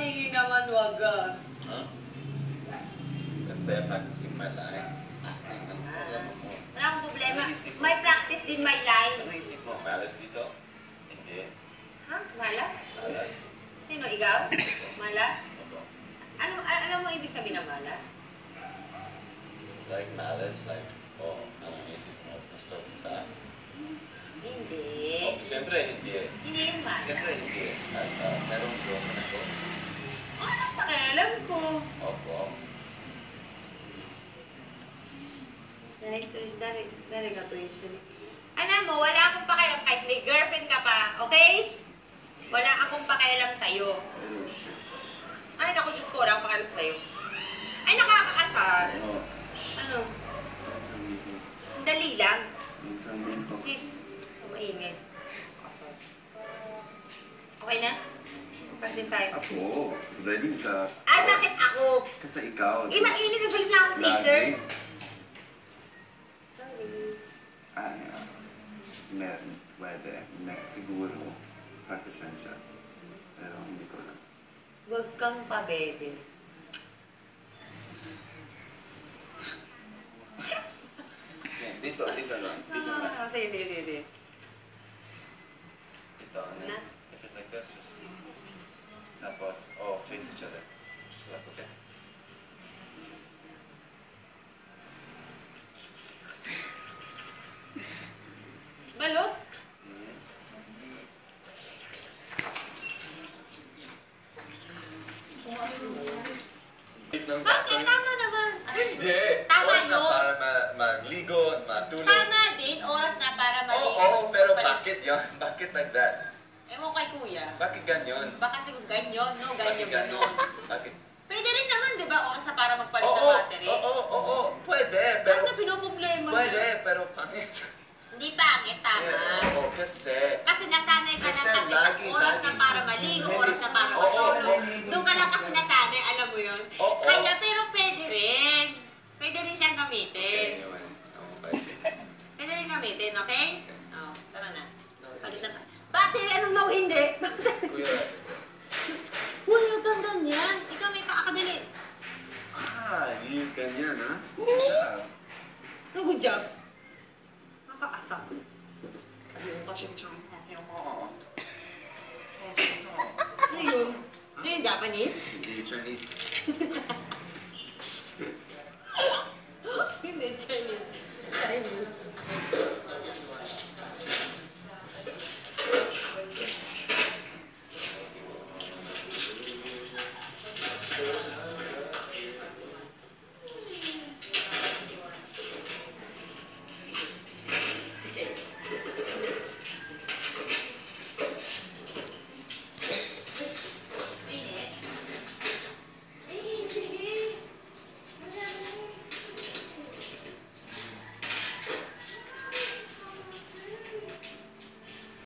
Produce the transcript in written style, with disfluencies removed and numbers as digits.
tingin naman wagas. Huh? Kasi practicing my lines. Acting ng alam mo. Wala akong problema. May practice din my line. Ano isip mo? Malas dito? Hindi. Ha? Malas? Malas? Sino, ikaw? Malas? Ako. Ano mo ibig sabihin ng malas? Like malas, like, oh, anong isip mo? Gusto ka? Hindi. Oh, siyempre hindi. Hindi yung malas. Siyempre hindi. At merong broken ako. Anong pakialam ko? Opo. Dari ka to usually. Alam mo, wala akong pakialam kahit may girlfriend ka pa, okay? Wala akong pakialam sa'yo. Ay, naku, Diyos ko, wala akong pakialam sa'yo. Ay, nakakaasar. Ano? Dali lang. Okay. Maingay. Asar. Okay na? Practice tayo. Ako, ready ka. Ah, bakit ako? Kasi ikaw. Mainit na balik lang akong teaser. Ay, meron. Pwede. Siguro. Practicean siya. Pero hindi ko lang. Huwag kang pabebe. Dito lang. Dito lang. Sige. Ito, and then, if it's like this, just... Tapos, oh, face each other. Just like, okay? Balot? Bakit? Tama naman. Hindi! Tama Oras na yun. para magligo, matulog. Tama din, oras na para maligo. Oo, pero bakit yun? Bakit like that? Ewan kay kuya. Bakit ganyan? Baka siguro ganyan, no? Bakit Ganyan, ganyan? ganon. Bakit? Pwede rin naman, di ba? Oras na para magpalit ng Oo, battery. oo, pwede, pero... Ano pinoproblema? Pwede, pero pangit. Hindi pangit, tama. Oo, kasi... Kasi nasanay ka Kasi lang kasi lagi, sa oras na lagi. para maligo, oras na para Oo, matulog. oo. Doon ka lang kasi nasanay, alam mo yun. Oo. Kaya, pero pwede rin. Pwede rin siyang gamitin. Anyway, okay. Pwede rin gamitin, okay? Oo, tara na. Palit na tayo. Battery, anong no, hindi? Kuya, Uy, huwag kang ganyan. Ikaw may pakakadali. Yes, ganyan, ha? Ano, good job? Nakakaasap. Ayun, kasi. Ano yun? Ano yung Japanese? Hindi Chinese. Hindi, Chinese. Chinese.